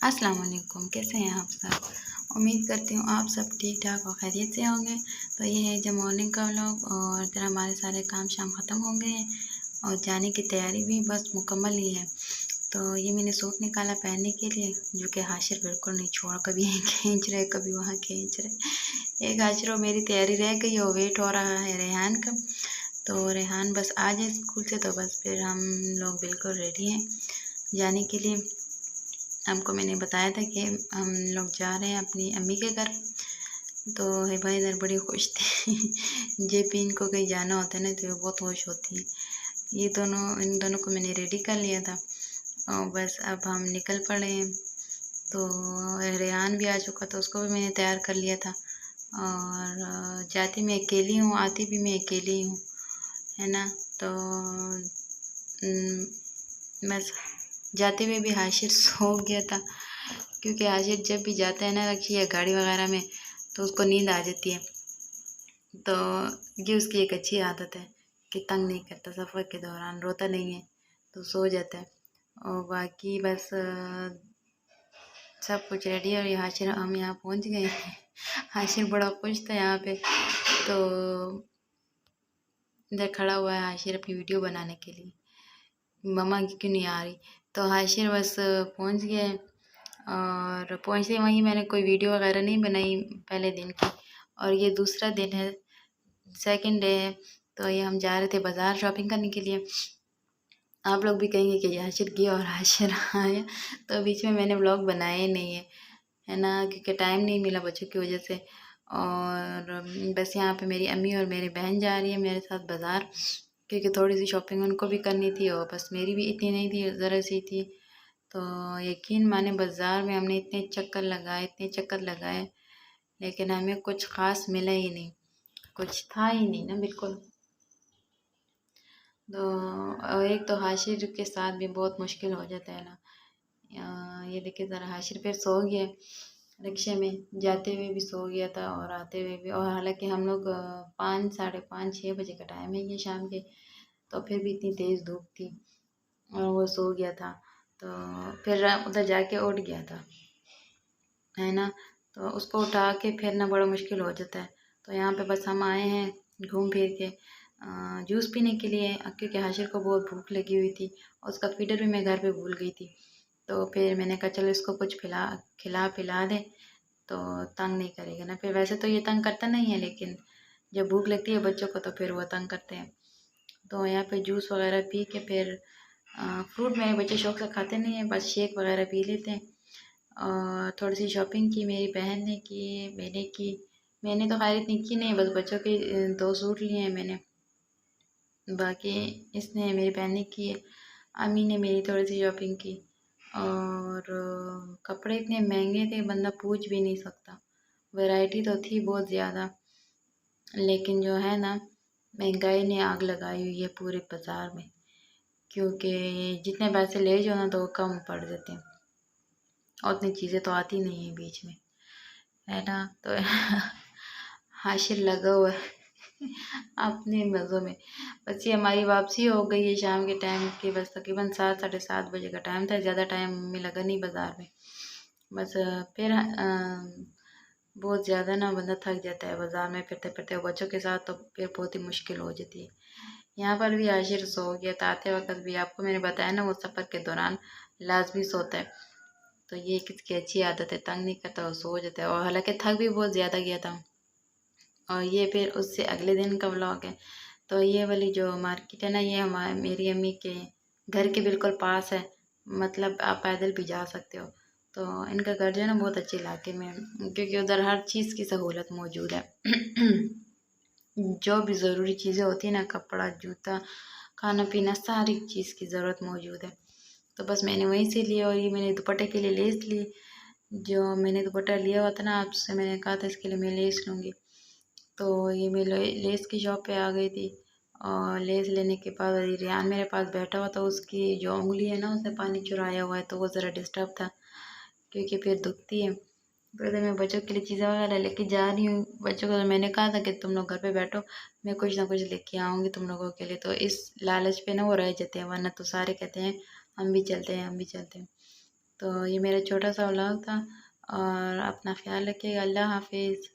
अस्सलाम वालेकुम। कैसे हैं आप सब? उम्मीद करती हूँ आप सब ठीक ठाक और खैरियत से होंगे। तो ये है जब मॉर्निंग का व्लॉग और इधर हमारे सारे काम शाम ख़त्म हो गए हैं और जाने की तैयारी भी बस मुकम्मल ही है। तो ये मैंने सूट निकाला पहनने के लिए, जो कि हाशिर बिल्कुल नहीं छोड़ा, कभी यहीं खींच रहे कभी वहाँ खींच रहे। एक हाशिर मेरी तैयारी रह गई और वेट हो रहा है रेहान का। तो रेहान बस आ जाए स्कूल से तो बस फिर हम लोग बिल्कुल रेडी हैं जाने के लिए। आपको मैंने बताया था कि हम लोग जा रहे हैं अपनी अम्मी के घर। तो है भाई इधर बड़ी खुश थी जेपी इनको कहीं जाना होता है ना तो वो बहुत खुश होती है। इन दोनों को मैंने रेडी कर लिया था और बस अब हम निकल पड़े हैं। तो रेहान भी आ चुका था, उसको भी मैंने तैयार कर लिया था। और जाती मैं अकेली हूँ, आती भी मैं अकेली हूँ, है ना। तो बस जाते हुए भी हाशिर सो गया था, क्योंकि हाशिर जब भी जाता है ना रखी या गाड़ी वगैरह में तो उसको नींद आ जाती है। तो ये उसकी एक अच्छी आदत है कि तंग नहीं करता, सफ़र के दौरान रोता नहीं है तो सो जाता है। और बाकी बस सब कुछ रेडी है और ये हाशिर हम यहाँ पहुँच गए हैं। हाशिर बड़ा खुश था यहाँ पे, तो इधर खड़ा हुआ है हाशिर अपनी वीडियो बनाने के लिए, मम्मा की क्यों नहीं आ रही। तो हाशिर बस पहुँच गया है और पहुँचते वहीं मैंने कोई वीडियो वगैरह नहीं बनाई पहले दिन की। और ये दूसरा दिन है, सेकंड डे है। तो ये हम जा रहे थे बाज़ार शॉपिंग करने के लिए। आप लोग भी कहेंगे कि हाशिर गया और हाशिर आया, तो बीच में मैंने व्लॉग बनाया ही नहीं है ना, क्योंकि टाइम नहीं मिला बच्चों की वजह से। और बस यहाँ पे मेरी अम्मी और मेरी बहन जा रही है मेरे साथ बाज़ार, क्योंकि थोड़ी सी शॉपिंग उनको भी करनी थी और बस मेरी भी इतनी नहीं थी, ज़रा सी थी। तो यकीन माने बाज़ार में हमने इतने चक्कर लगाए लेकिन हमें कुछ ख़ास मिला ही नहीं, कुछ था ही नहीं ना बिल्कुल। तो और एक तो हाशिर के साथ भी बहुत मुश्किल हो जाता है ना। ये देखिए ज़रा हाशिर फिर सो गया, रिक्शे में जाते हुए भी सो गया था और आते हुए भी। और हालांकि हम लोग 5 साढ़े 5 6 बजे का टाइम है ये शाम के, तो फिर भी इतनी तेज़ धूप थी और वो सो गया था। तो फिर उधर जाके उठ गया था, है ना। तो उसको उठा के फिर ना बड़ा मुश्किल हो जाता है। तो यहाँ पे बस हम आए हैं घूम फिर के जूस पीने के लिए, क्योंकि हाशिर को बहुत भूख लगी हुई थी और उसका फीडर भी मैं घर पे भूल गई थी। तो फिर मैंने कहा चलो इसको कुछ खिला पिला दे तो तंग नहीं करेगा ना। फिर वैसे तो ये तंग करता नहीं है, लेकिन जब भूख लगती है बच्चों को तो फिर वो तंग करते हैं। तो यहाँ पे जूस वगैरह पी के फिर फ्रूट मेरे बच्चे शौक से खाते नहीं हैं, बस शेक वगैरह पी लेते हैं। और थोड़ी सी शॉपिंग की मेरी बहन ने की, मैंने की। मैंने तो खैर इतनी की नहीं, बस बच्चों के 2 सूट लिए हैं मैंने, बाकी इसने मेरी बहन ने की है। अम्मी ने मेरी थोड़ी सी शॉपिंग की। और कपड़े इतने महंगे थे बंदा पूछ भी नहीं सकता। वैरायटी तो थी बहुत ज़्यादा, लेकिन जो है ना महंगाई ने आग लगाई हुई है पूरे बाज़ार में, क्योंकि जितने पैसे ले जाओ ना तो वो कम पड़ जाते हैं और उतनी चीज़ें तो आती नहीं है बीच में, है ना। तो हाशिर लगा हुआ है अपने मज़ों में। बस ये हमारी वापसी हो गई है शाम के टाइम की, बस तकरीबन 7 साढ़े 7 बजे का टाइम था, ज़्यादा टाइम में लगा नहीं बाज़ार में। बस फिर बहुत ज़्यादा ना बंदा थक जाता है बाज़ार में फिरते फिरते, बच्चों के साथ तो फिर बहुत ही मुश्किल हो जाती है। यहाँ पर भी हाशिर सो गया था आते वक्त भी, आपको मैंने बताया ना वो सफ़र के दौरान लाजमी सोता है। तो ये किसकी अच्छी आदत है, तंग नहीं करता और सो जाता है। और हालांकि थक भी बहुत ज़्यादा गया था। और ये फिर उससे अगले दिन का व्लॉग है। तो ये वाली जो मार्केट है ना, ये हमारे मेरी अम्मी के घर के बिल्कुल पास है, मतलब आप पैदल भी जा सकते हो। तो इनका घर जो है ना बहुत अच्छे इलाके में है, क्योंकि उधर हर चीज़ की सहूलत मौजूद है। जो भी ज़रूरी चीज़ें होती है ना, कपड़ा जूता खाना पीना सारी चीज़ की ज़रूरत मौजूद है। तो बस मैंने वहीं से लिया। और ये मैंने दुपट्टे के लिए लेस ली, जो मैंने दुपट्टा लिया हुआ था ना आपसे, मैंने कहा था इसके लिए मैं लेस लूँगी। तो ये मैं लेस की शॉप पे आ गई थी और लेस लेने के बाद रेहान मेरे पास बैठा हुआ था, उसकी जो उंगली है ना उसने पानी चुराया हुआ है, तो वो ज़रा डिस्टर्ब था क्योंकि फिर दुखती है। फिर मैं बच्चों के लिए चीज़ें वगैरह लेके जा रही हूँ बच्चों को। तो मैंने कहा था कि तुम लोग घर पे बैठो, मैं कुछ ना कुछ लेके आऊँगी तुम लोगों के लिए। तो इस लालच पे ना वो रह जाते हैं, वरना तो सारे कहते हैं हम भी चलते हैं हम भी चलते हैं। तो ये मेरा छोटा सा व्लॉग था और अपना ख्याल रखिएगा। अल्लाह हाफिज़।